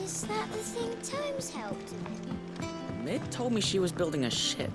Is that the thing Tomes helped him in? Mid told me she was building a ship.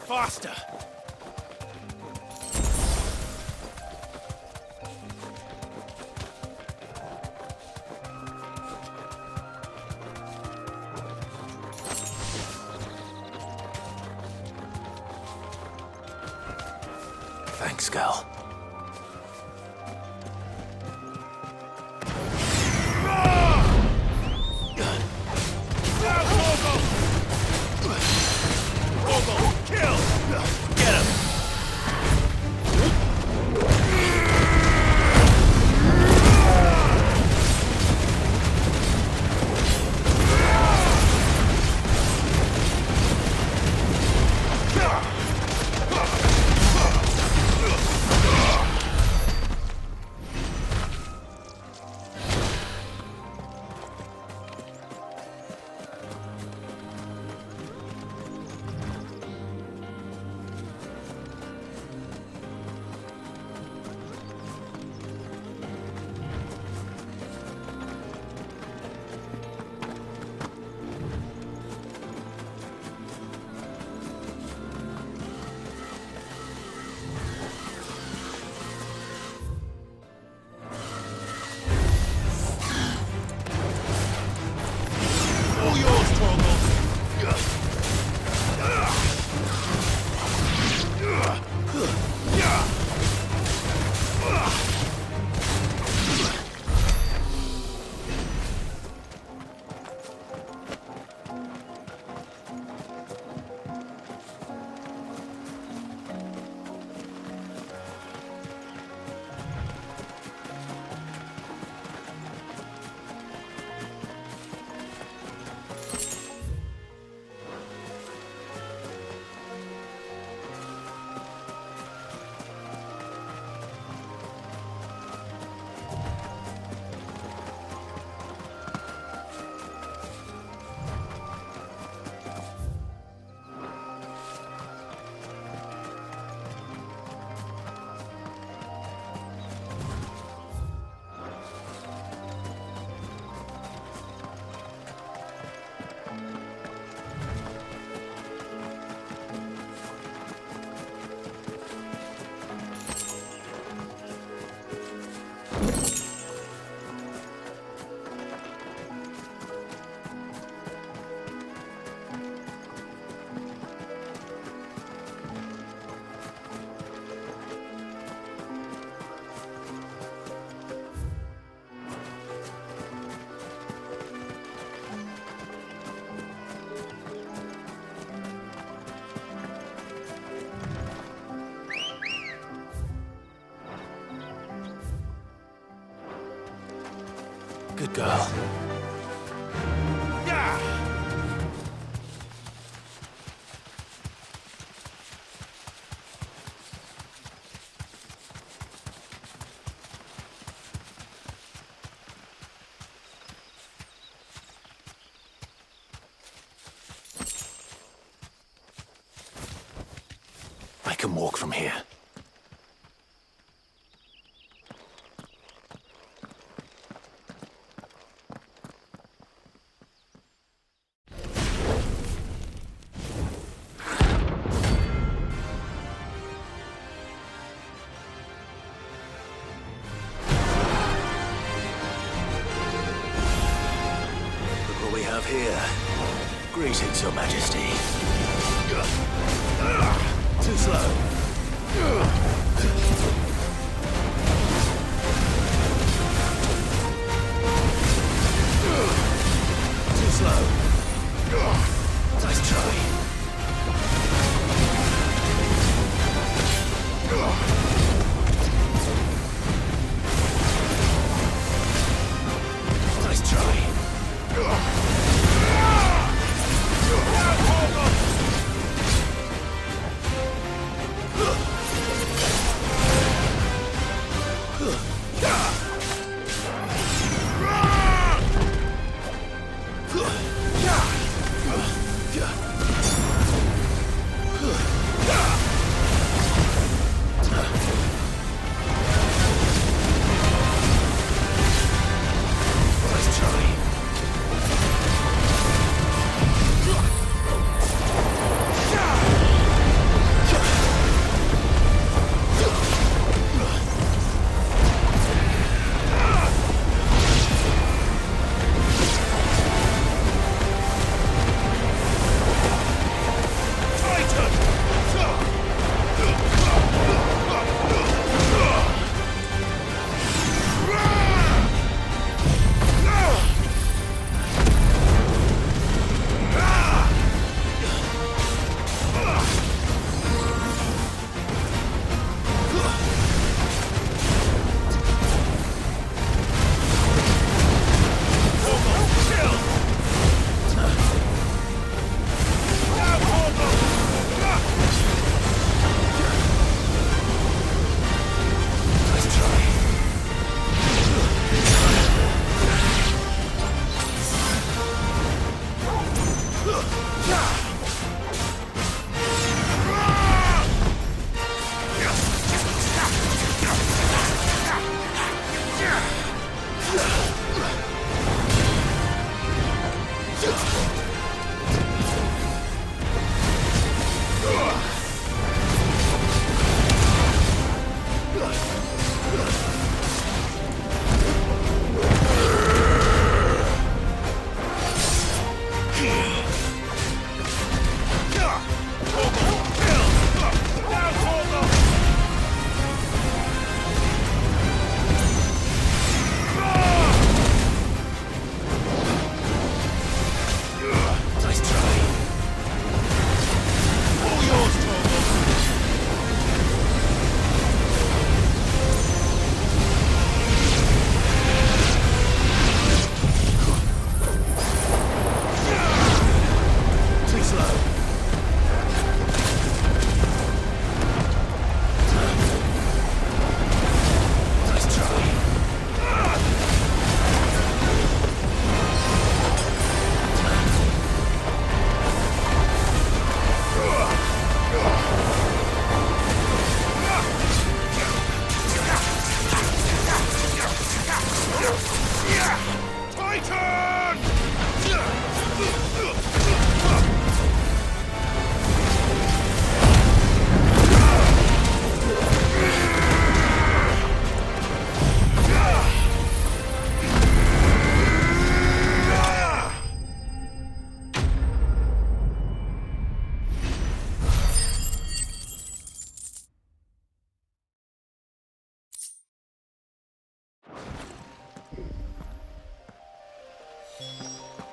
Faster! Thanks, girl. Good girl. Yeah! I can walk from here. yourself here. Greetings, Your Majesty. Too slow. Too slow. Nice try. Nice try.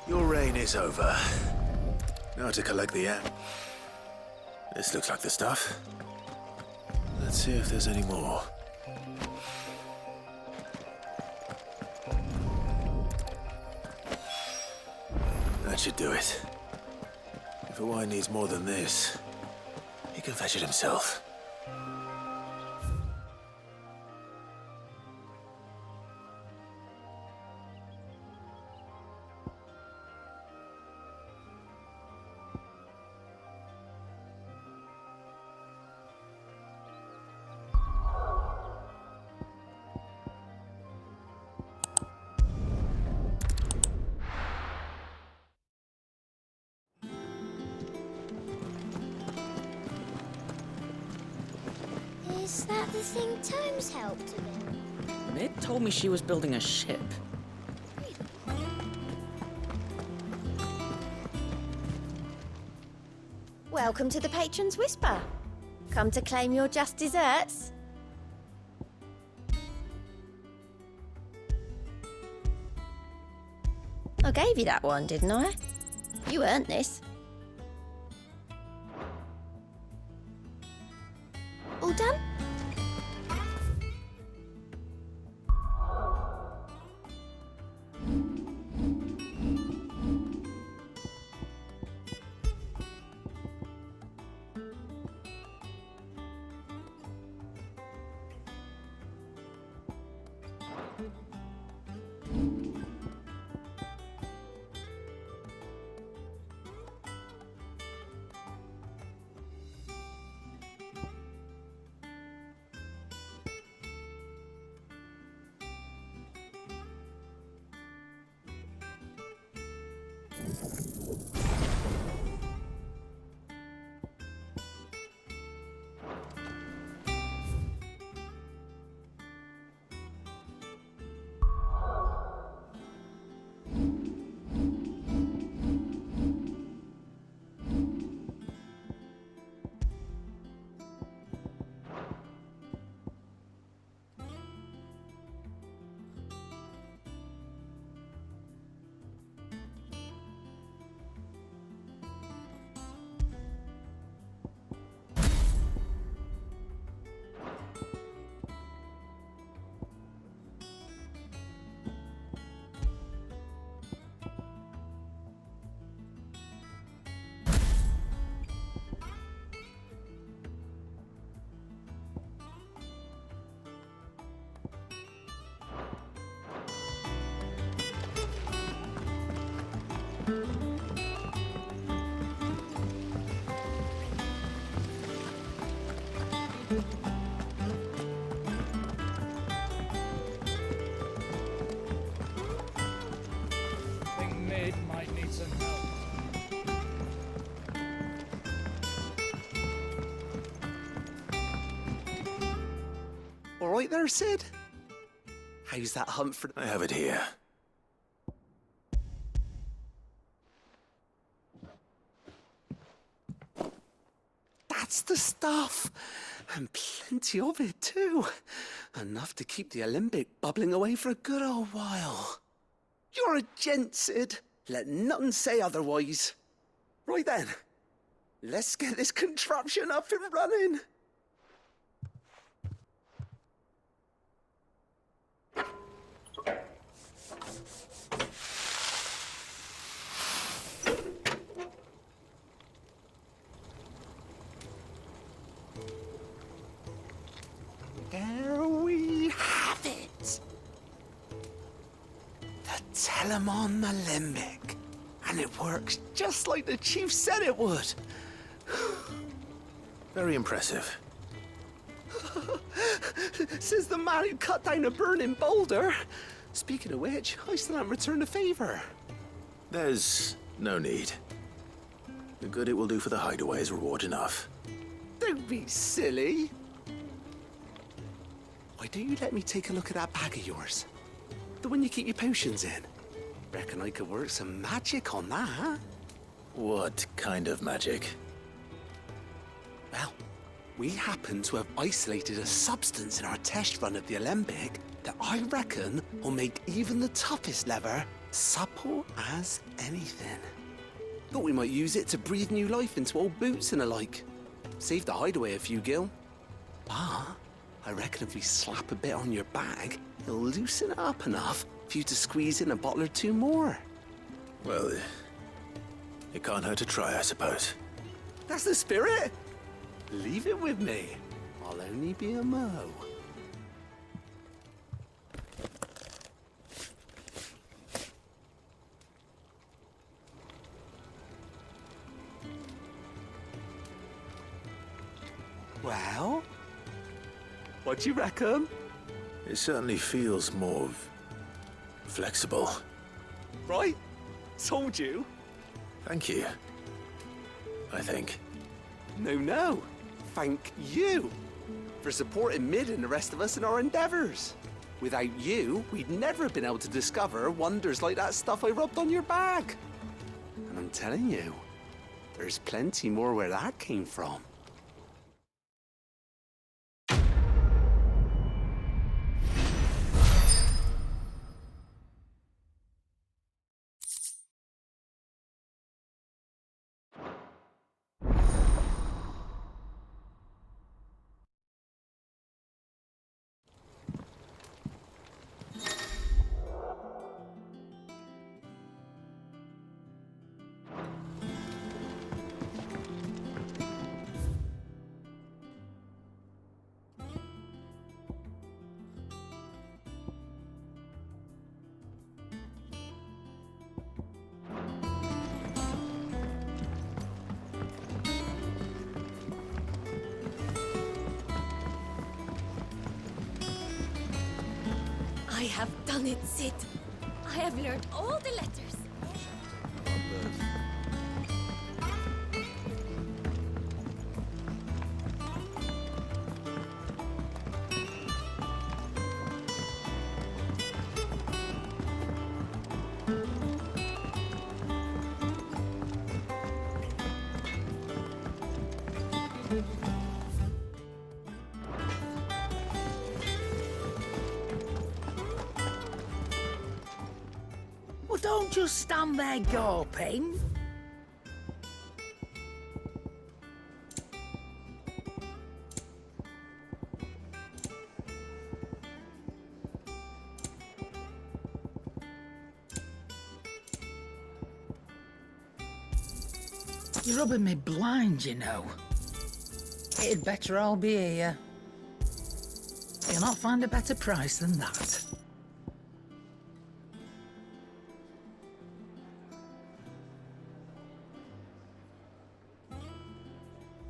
Your reign is over. Now to collect the app. This looks like the stuff. Let's see if there's any more. That should do it. If Hawaii needs more than this, he can fetch it himself. Is that the thing Times helped him in? It told me she was building a ship. Welcome to the Patron's Whisper. Come to claim your just desserts? I gave you that one, didn't I? You earned this. All done? Thing mid might need some help. All right there, Sid? How's that hunt for... I have it here. That's the stuff! And plenty of it, too. Enough to keep the Olympic bubbling away for a good old while. You're a gent, Sid. Let nothing say otherwise. Right then, let's get this contraption up and running. There we have it. The Telemon Alembic. And it works just like the chief said it would. Very impressive. Says the man who cut down a burning boulder. Speaking of which, I still haven't returned the favor. There's no need. The good it will do for the hideaway is reward enough. Don't be silly. Why don't you let me take a look at that bag of yours? The one you keep your potions in. Reckon I could work some magic on that, huh? What kind of magic? Well, we happen to have isolated a substance in our test run of the Alembic that I reckon will make even the toughest lever supple as anything. Thought we might use it to breathe new life into old boots and the like. Save the hideaway a few gil. But I reckon if we slap a bit on your bag, it'll loosen it up enough for you to squeeze in a bottle or two more. Well, it can't hurt to try, I suppose. That's the spirit. Leave it with me. I'll only be a mo. Well, what do you reckon? It certainly feels more flexible. Right? Told you. Thank you. I think. No. Thank you for supporting Mid and the rest of us in our endeavors. Without you, we'd never have been able to discover wonders like that stuff I rubbed on your bag. And I'm telling you, There's plenty more where that came from. I have done it, Sid. I have learned all the letters. Well, don't just stand there gawping. You're rubbing me blind, you know. It'd better all be here. You'll not find a better price than that.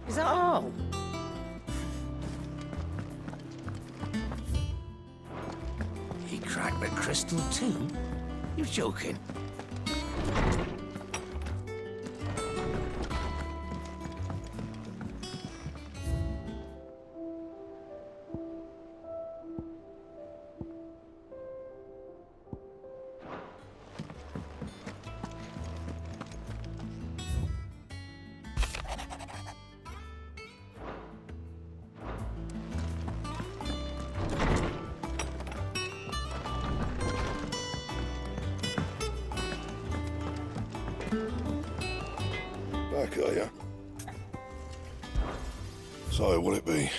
Is that all? He cracked the crystal too? You're joking. Back, are ya? So, what'll it be?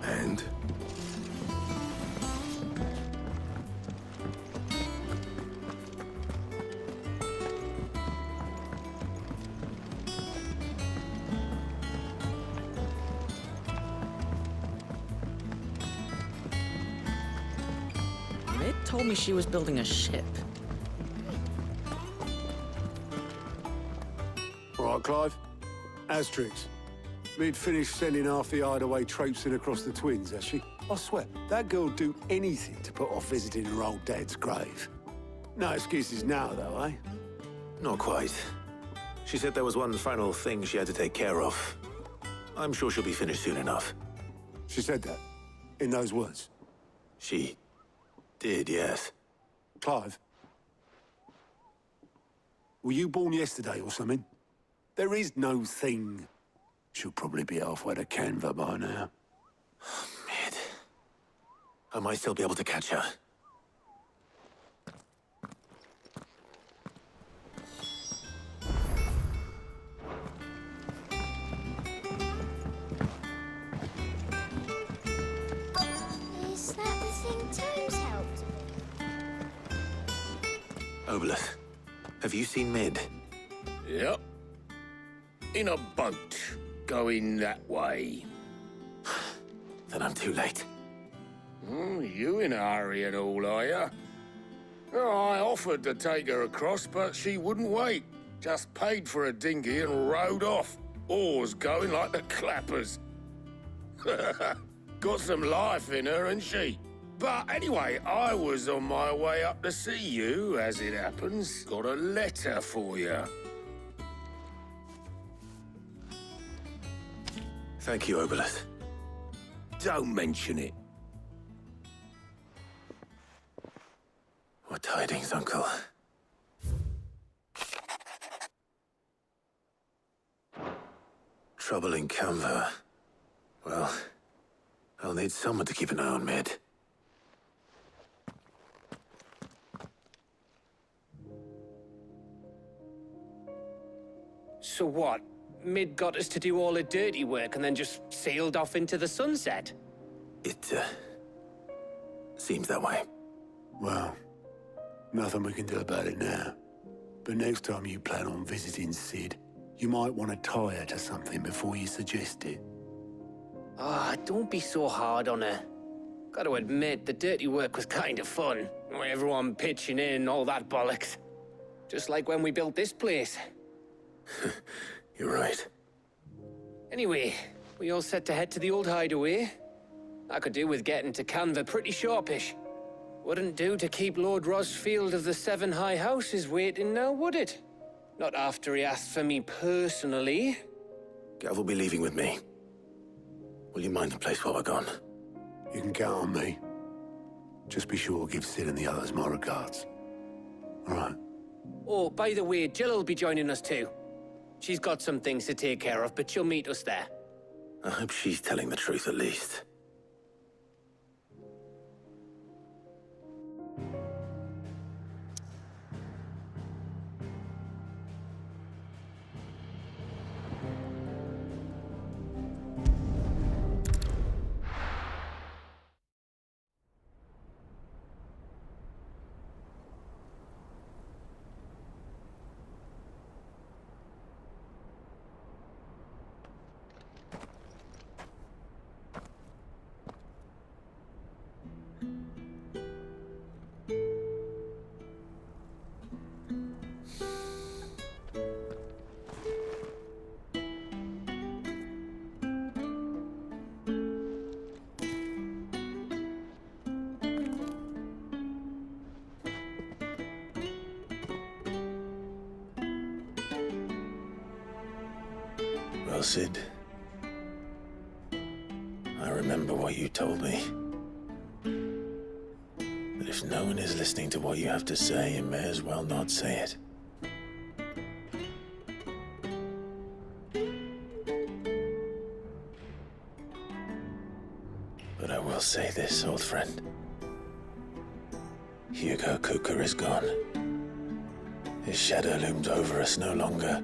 And? Mid told me she was building a ship. All right, Clive. Asterix. Mid finished sending half the hideaway traipsing across the twins, has she? I swear, that girl'd do anything to put off visiting her old dad's grave. No excuses now, though, eh? Not quite. She said there was one final thing she had to take care of. I'm sure she'll be finished soon enough. She said that, in those words. She did, yes. Clive, were you born yesterday or something? There is no thing. She'll probably be halfway to Canva by now. Mid. I might still be able to catch her. Is that the thing Times helped Obeleth, have you seen Mid? Yep. In a boat, going that way. Then I'm too late. You in a hurry and all, are you? Oh, I offered to take her across, but she wouldn't wait. Just paid for a dinghy and rowed off. Oars going like the clappers. Got some life in her, ain't she? But anyway, I was on my way up to see you, as it happens. Got a letter for you. Thank you, Obeleth. Don't mention it. What tidings, Uncle? Trouble in Canva. Well, I'll need someone to keep an eye on Mid. So what? Mid got us to do all the dirty work and then just sailed off into the sunset? It, seems that way. Well, nothing we can do about it now. But next time you plan on visiting Sid, you might want to tie her to something before you suggest it. Ah, don't be so hard on her. Gotta admit, the dirty work was kind of fun. Everyone pitching in, all that bollocks. Just like when we built this place. You're right. Anyway, we all set to head to the old hideaway. I could do with getting to Canva pretty sharpish. Wouldn't do to keep Lord Rosfield of the Seven High Houses waiting now, would it? Not after he asked for me personally. Gav will be leaving with me. Will you mind the place while we're gone? You can count on me. Just be sure to give Sid and the others my regards. All right. Oh, by the way, Jill will be joining us too. She's got some things to take care of, but she'll meet us there. I hope she's telling the truth at least. Well, Sid, I remember what you told me. But if no one is listening to what you have to say, you may as well not say it. But I will say this, old friend. Hugo Cooker is gone. His shadow looms over us no longer.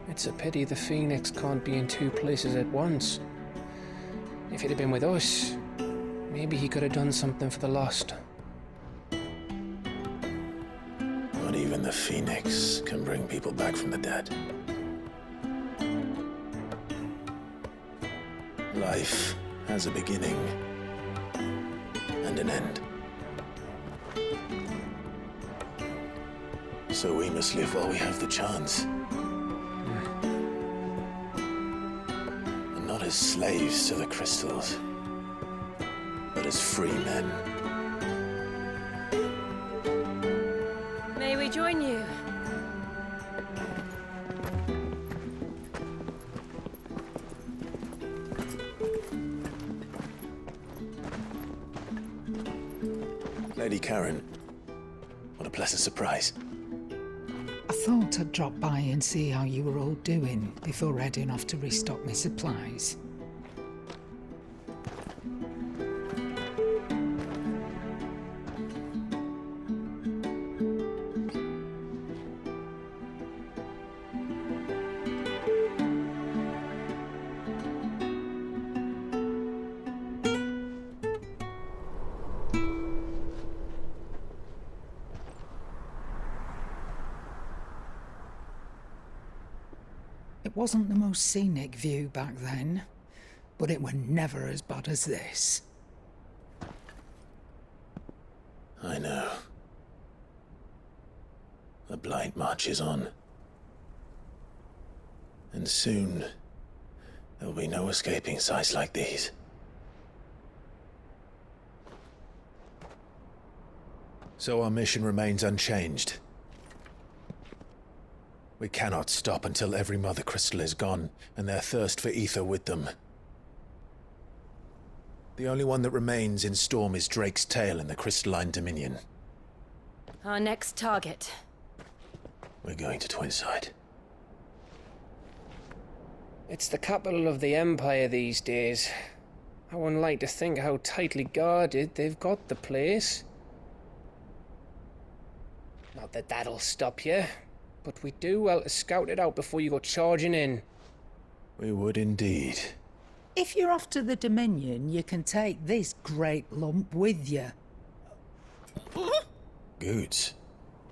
It's a pity the Phoenix can't be in two places at once. If he'd have been with us, maybe he could have done something for the lost. Not even the Phoenix can bring people back from the dead. Life has a beginning and an end. So we must live while we have the chance. And not as slaves to the crystals, but as free men. May we join you? Lady Karen, what a pleasant surprise. I thought I'd drop by and see how you were all doing before heading off to restock my supplies. It wasn't the most scenic view back then, but it were never as bad as this. I know. The Blight marches on. And soon, there'll be no escaping sights like these. So our mission remains unchanged. We cannot stop until every Mother Crystal is gone, and their thirst for ether with them. The only one that remains in Storm is Drake's tail in the Crystalline Dominion. Our next target. We're going to Twinside. It's the capital of the Empire these days. I wouldn't like to think how tightly guarded they've got the place. Not that that'll stop you, but we do well to scout it out before you go charging in. We would indeed. If you're off to the Dominion, you can take this great lump with you. Goods.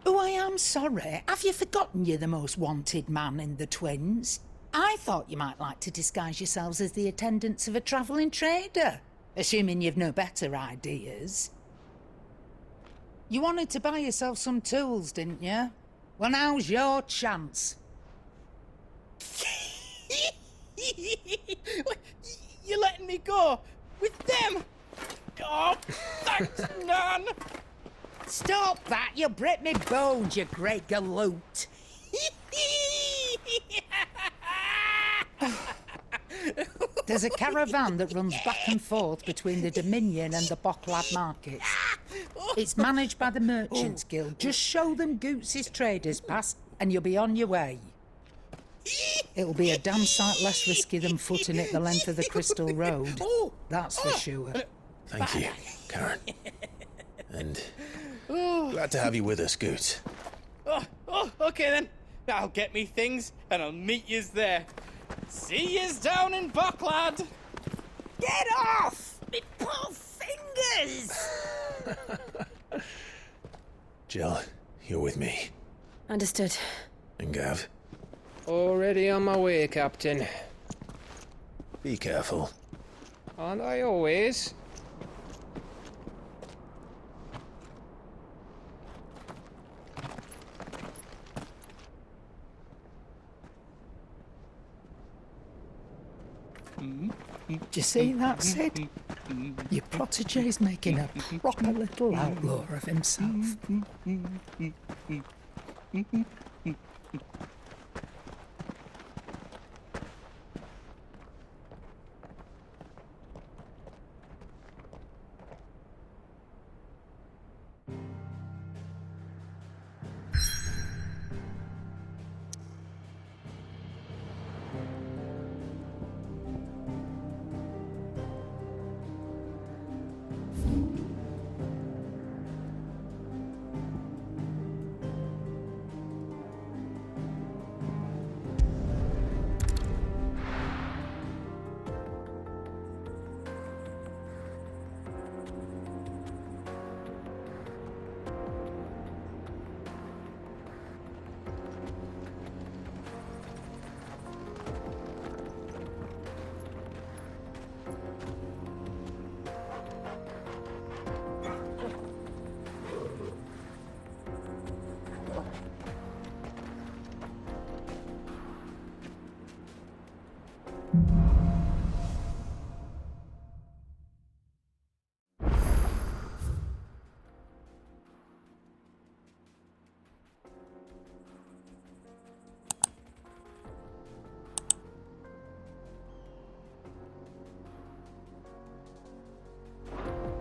Oh, I am sorry. Have you forgotten you're the most wanted man in the Twins? I thought you might like to disguise yourselves as the attendants of a travelling trader, assuming you've no better ideas. You wanted to buy yourself some tools, didn't you? Well, now's your chance. You're letting me go with them? Oh, thanks, Nan. Stop that! You'll break me bones, you great galoot. There's a caravan that runs back and forth between the Dominion and the Bocklad markets. It's managed by the Merchants Guild. Just show them Goots' traders pass and you'll be on your way. It'll be a damn sight less risky than footing it the length of the Crystal Road. That's for sure. Thank you, Karen. And glad to have you with us, Goots. Okay then. I'll get me things and I'll meet yous there. See yous down in Bocklad. Get off! Me poor fingers! Jill, you're with me. Understood. And Gav, Already on my way, Captain. be careful. Aren't I always? Do you see that, Sid? Your protege's making a proper little outlaw of himself.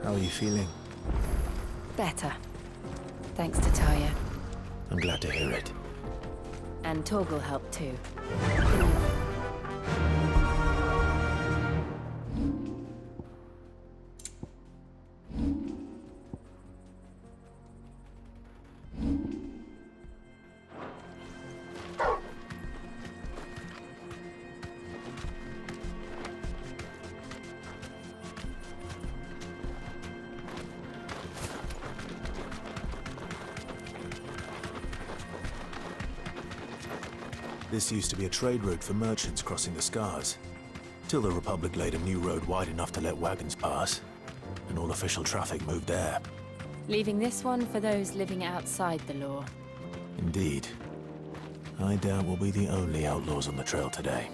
How are you feeling? Better. Thanks to Taya. I'm glad to hear it. And Torgal helped too. This used to be a trade route for merchants crossing the Scars, till the Republic laid a new road wide enough to let wagons pass, and all official traffic moved there. Leaving this one for those living outside the law. Indeed. I doubt we'll be the only outlaws on the trail today.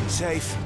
Safe.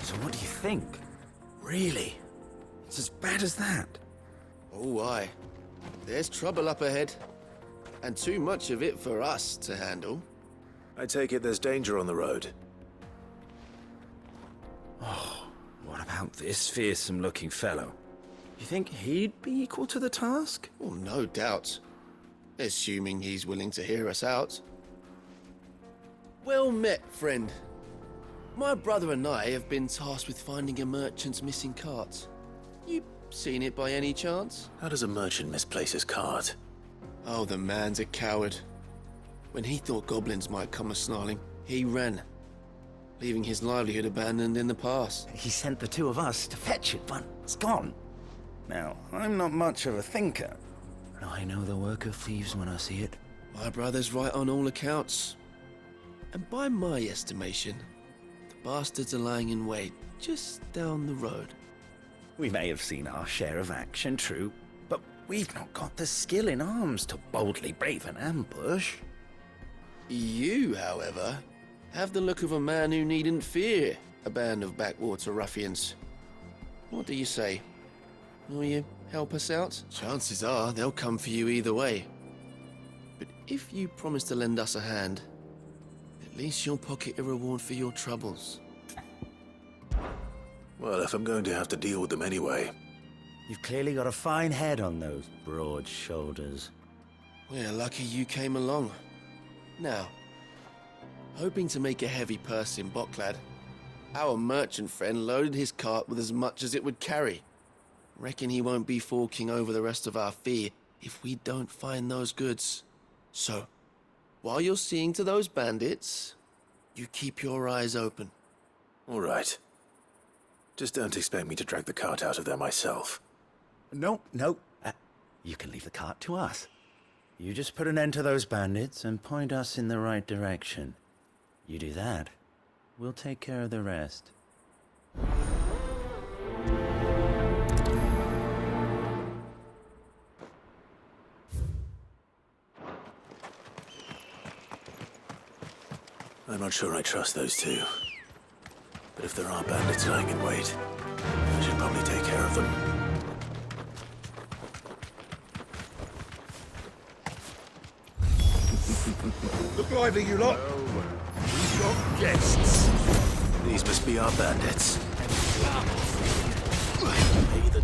So what do you think? Really? It's as bad as that? Oh, aye. There's trouble up ahead. And too much of it for us to handle. I take it there's danger on the road. Oh, what about this fearsome-looking fellow? You think he'd be equal to the task? Oh, no doubt. Assuming he's willing to hear us out. Well met, friend. My brother and I have been tasked with finding a merchant's missing cart. You seen it by any chance? How does a merchant misplace his cart? Oh, the man's a coward. When he thought goblins might come a-snarling, he ran, leaving his livelihood abandoned in the pass. He sent the two of us to fetch it, but it's gone. Now, I'm not much of a thinker, but I know the work of thieves when I see it. My brother's right on all accounts. And by my estimation, the bastards are lying in wait just down the road. We may have seen our share of action, true, but we've not got the skill in arms to boldly brave an ambush. You, however, have the look of a man who needn't fear a band of backwater ruffians. What do you say? Will you help us out? Chances are they'll come for you either way. But if you promise to lend us a hand, at least you'll pocket a reward for your troubles. Well, if I'm going to have to deal with them anyway. You've clearly got a fine head on those broad shoulders. We're lucky you came along. Now, hoping to make a heavy purse in Boklad, our merchant friend loaded his cart with as much as it would carry. Reckon he won't be forking over the rest of our fee if we don't find those goods. So, while you're seeing to those bandits, you keep your eyes open. All right. Just don't expect me to drag the cart out of there myself. No. You can leave the cart to us. You just put an end to those bandits and point us in the right direction. You do that, we'll take care of the rest. I'm not sure I trust those two. But if there are bandits lying in wait, I should probably take care of them. Look lively, you lot. We've got guests. These must be our bandits. Pay the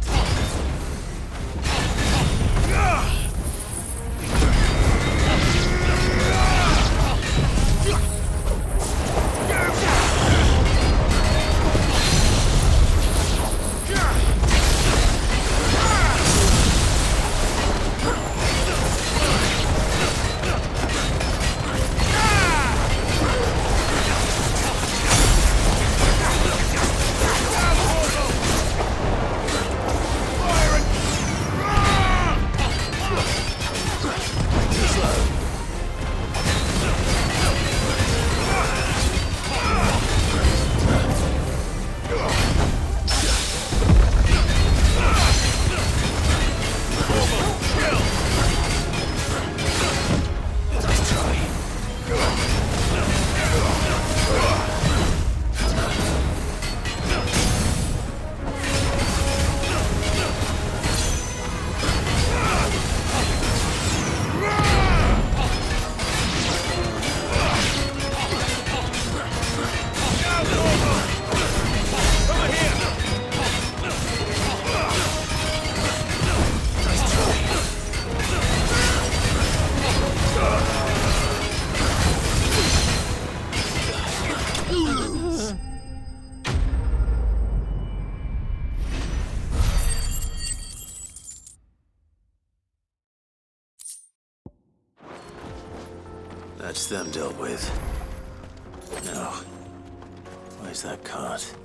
That's them dealt with. Now, where's that cart?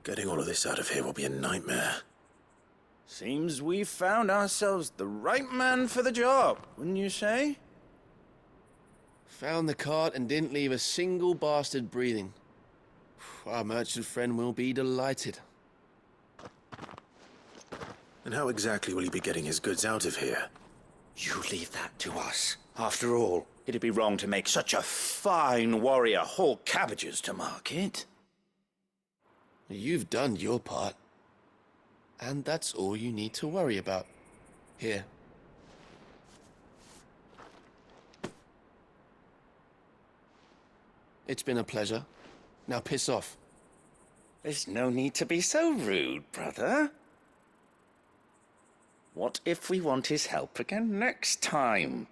Getting all of this out of here will be a nightmare. Seems we've found ourselves the right man for the job, wouldn't you say? Found the cart and didn't leave a single bastard breathing. Our merchant friend will be delighted. And how exactly will he be getting his goods out of here? You leave that to us. After all, it'd be wrong to make such a fine warrior haul cabbages to market. You've done your part. And that's all you need to worry about. Here. It's been a pleasure. Now piss off. There's no need to be so rude, brother. What if we want his help again next time?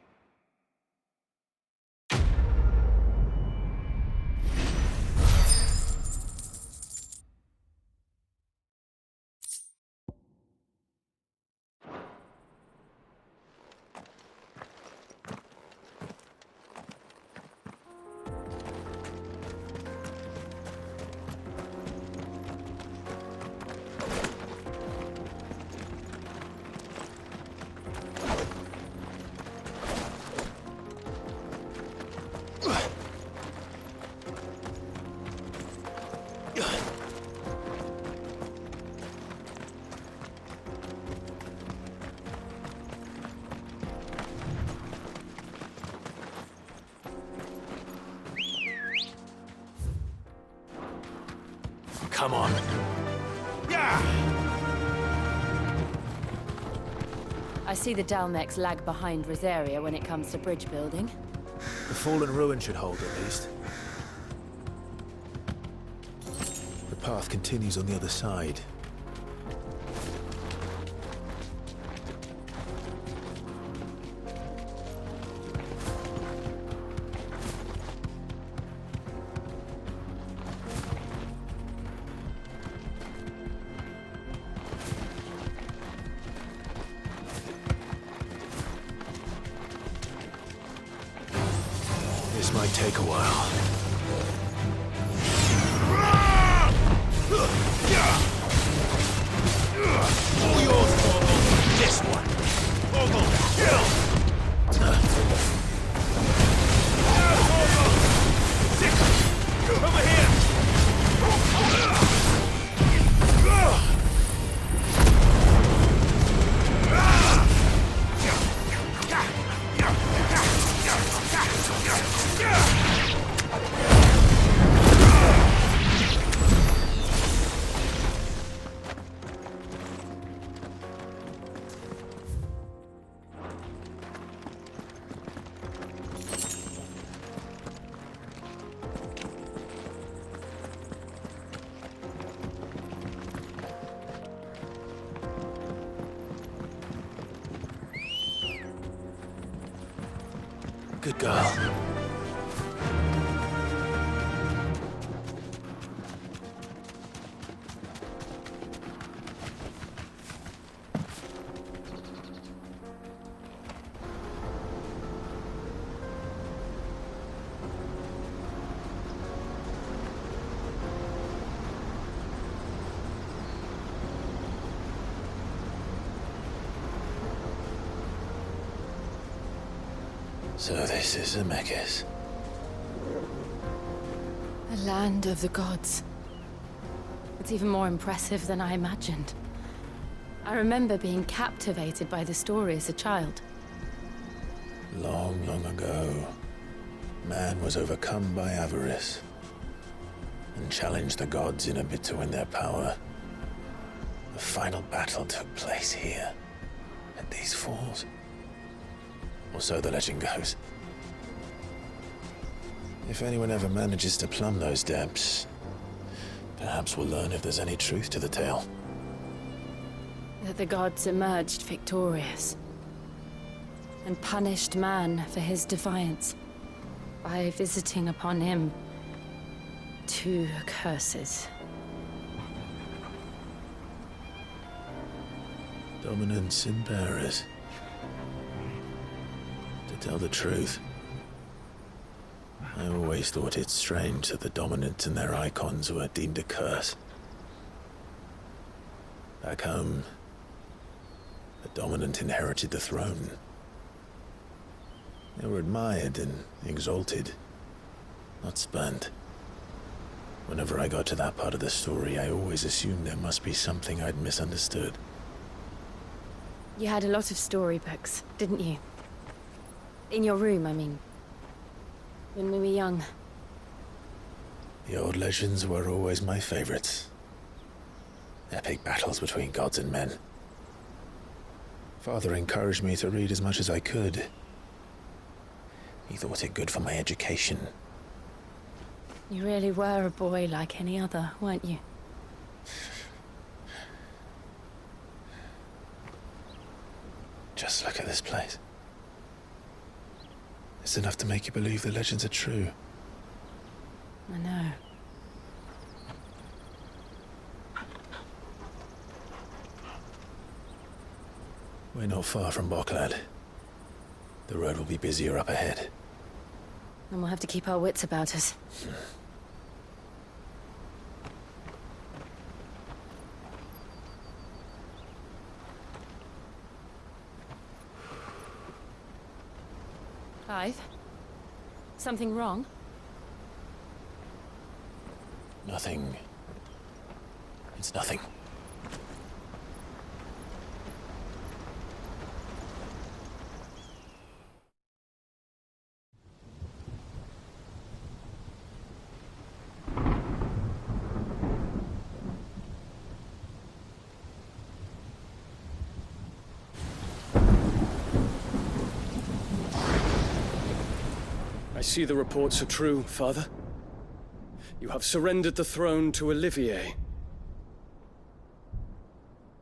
Come on. I see the Dalmex lag behind Rosaria when it comes to bridge building. The fallen ruin should hold, at least. The path continues on the other side. This might take a while. All yours, Morgul. This one. Morgul, kill! Morgul! Over here! Good girl. So this is Zemeckis. The land of the gods. It's even more impressive than I imagined. I remember being captivated by the story as a child. Long, long ago. Man was overcome by avarice and challenged the gods in a bid to win their power. The final battle took place here, at these falls. Or so the legend goes. If anyone ever manages to plumb those depths, perhaps we'll learn if there's any truth to the tale. That the gods emerged victorious and punished man for his defiance by visiting upon him 2 curses. Dominance in bearers. To tell the truth, I always thought it strange that the dominant and their icons were deemed a curse. Back home, the dominant inherited the throne. They were admired and exalted, not spurned. Whenever I got to that part of the story, I always assumed there must be something I'd misunderstood. You had a lot of storybooks, didn't you? In your room, I mean. When we were young. The old legends were always my favorites. Epic battles between gods and men. Father encouraged me to read as much as I could. He thought it good for my education. You really were a boy like any other, weren't you? Just look at this place. It's enough to make you believe the legends are true. I know. We're not far from Boklad. The road will be busier up ahead. And we'll have to keep our wits about us. Clive? Something wrong? Nothing. It's nothing. I see the reports are true, Father. You have surrendered the throne to Olivier.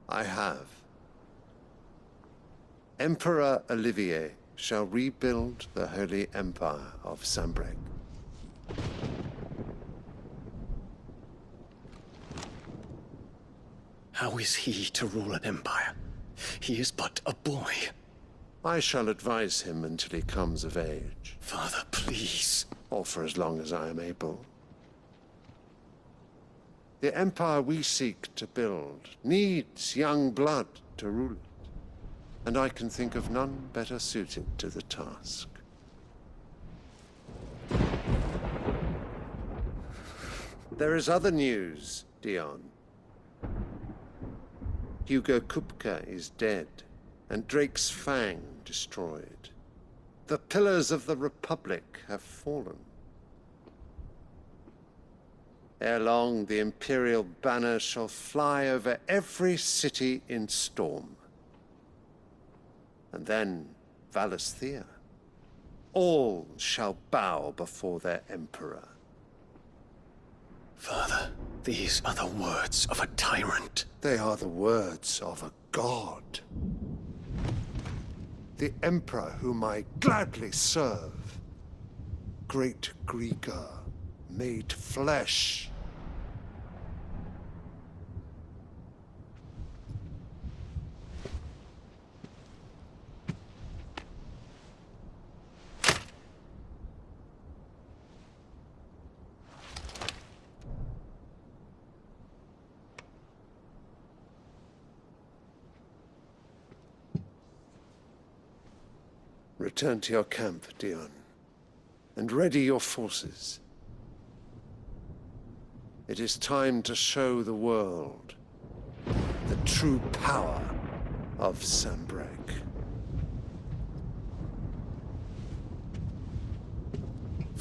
I have. Emperor Olivier shall rebuild the Holy Empire of Sanbreque. How is he to rule an empire? He is but a boy. I shall advise him until he comes of age. Father, please. Or for as long as I am able. The empire we seek to build needs young blood to rule it, and I can think of none better suited to the task. There is other news, Dion. Hugo Kupka is dead, and Drake's Fang destroyed. The pillars of the Republic have fallen. Ere long, the Imperial banner shall fly over every city in Storm. And then, Valisthea. All shall bow before their Emperor. Father, these are the words of a tyrant. They are the words of a god. The Emperor whom I gladly serve. Great Greeker, made flesh. Return to your camp, Dion, and ready your forces. It is time to show the world the true power of Sanbreque.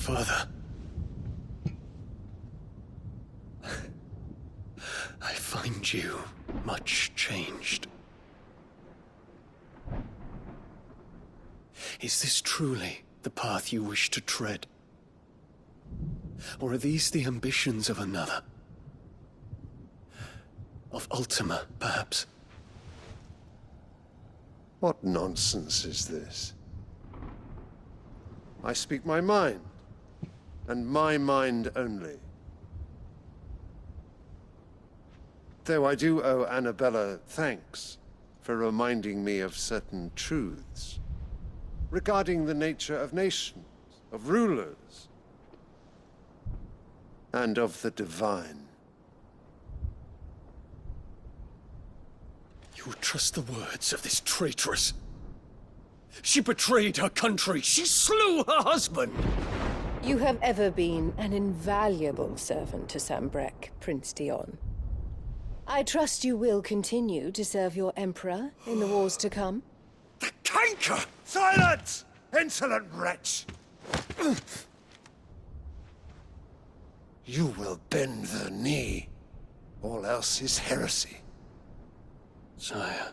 Father. I find you much changed. Is this truly the path you wish to tread? Or are these the ambitions of another? Of Ultima, perhaps? What nonsense is this? I speak my mind, and my mind only. Though I do owe Annabella thanks for reminding me of certain truths regarding the nature of nations, of rulers, and of the divine. You would trust the words of this traitress? She betrayed her country. She slew her husband. You have ever been an invaluable servant to Sambrek, Prince Dion. I trust you will continue to serve your Emperor in the wars to come. The canker! Silence! Insolent wretch! You will bend the knee. All else is heresy. Sire,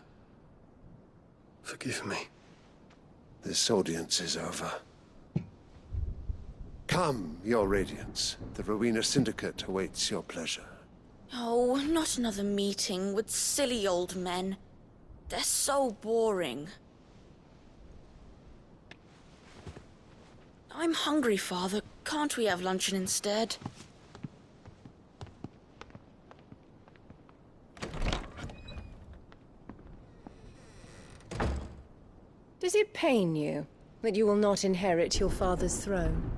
forgive me. This audience is over. Come, your Radiance. The Rowena Syndicate awaits your pleasure. Oh, not another meeting with silly old men. They're so boring. I'm hungry, Father. Can't we have luncheon instead? Does it pain you that you will not inherit your father's throne?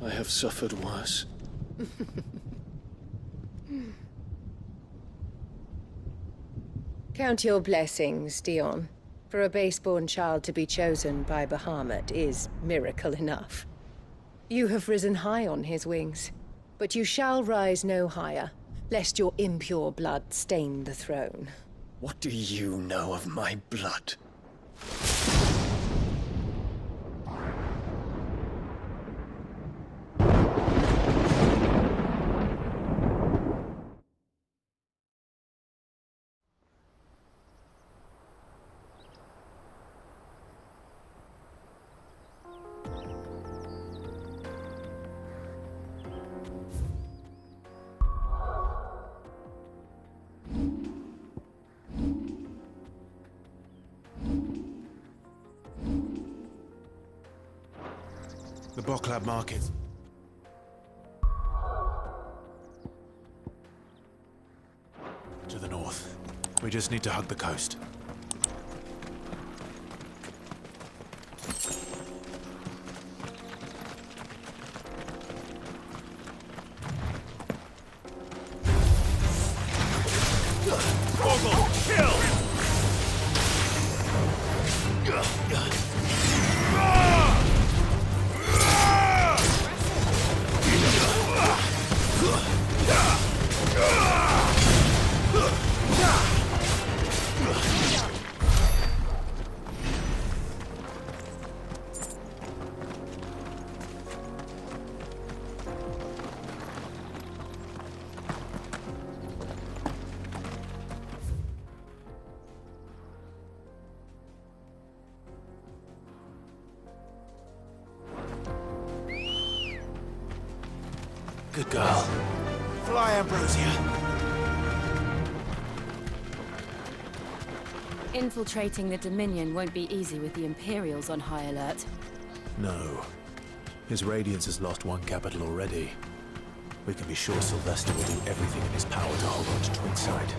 I have suffered worse. Count your blessings, Dion. For a base-born child to be chosen by Bahamut is miracle enough. You have risen high on his wings, but you shall rise no higher, lest your impure blood stain the throne. What do you know of my blood? The Boklab Market. To the north. We just need to hug the coast. Good girl. Fly, Ambrosia. Infiltrating the Dominion won't be easy with the Imperials on high alert. No. His Radiance has lost one capital already. We can be sure Sylvester will do everything in his power to hold on to Twinside.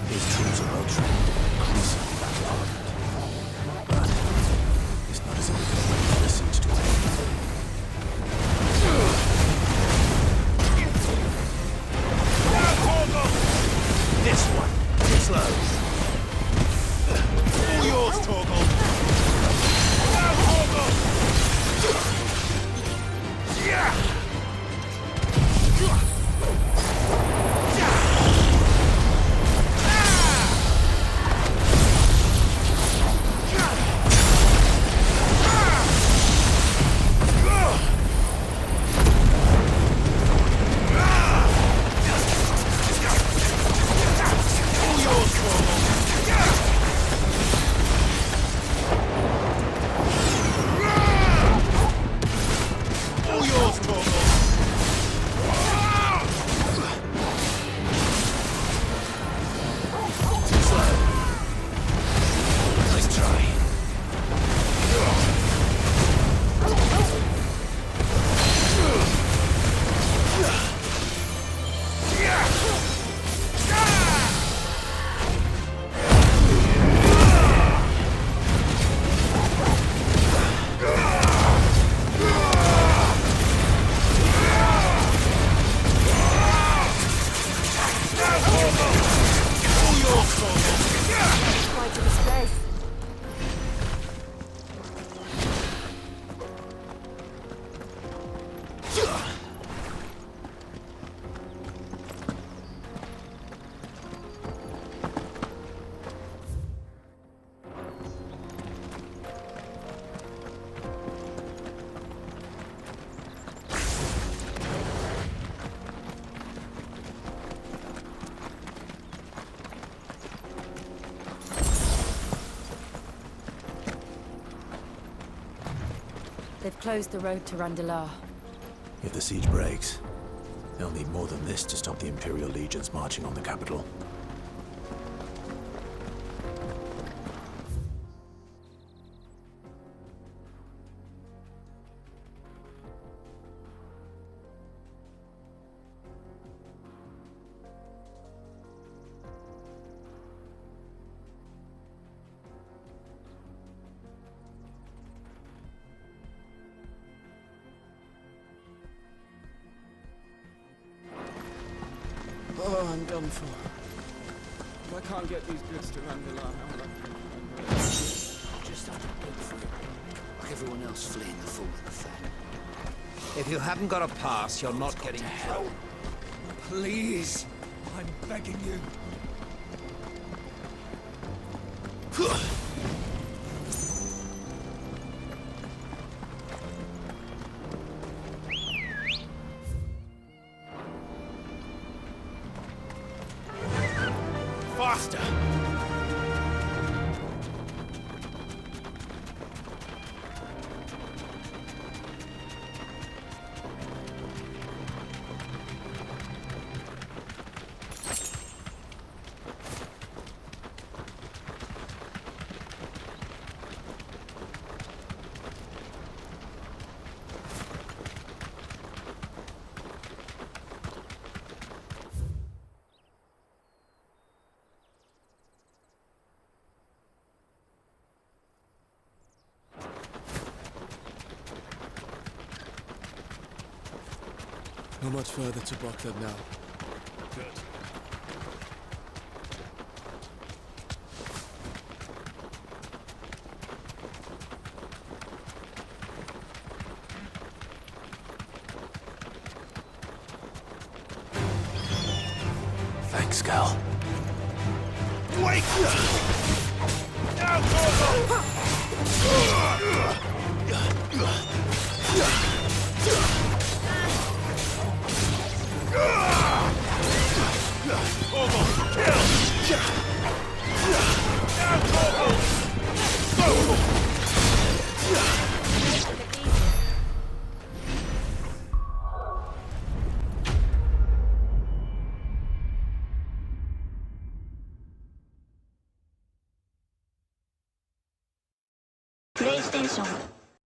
His troops are well trained and increasingly battle-hardened. But it's not as if we can wait for the siege to end. This one! Get slow! All yours, Torgal! Now, Torgal! Yeah! They've closed the road to Randalar. If the siege breaks, they'll need more than this to stop the Imperial legions marching on the capital. Oh, I'm done for. If I can't get these goods to Randalar, how will I? Just have to beg for it. Like everyone else fleeing the fall of the fair. If you haven't got a pass, you're not getting through. Please, I'm begging you. Faster! Not much further to Buckler now. Good. Thanks, Cal. Wait! Now, go! PlayStation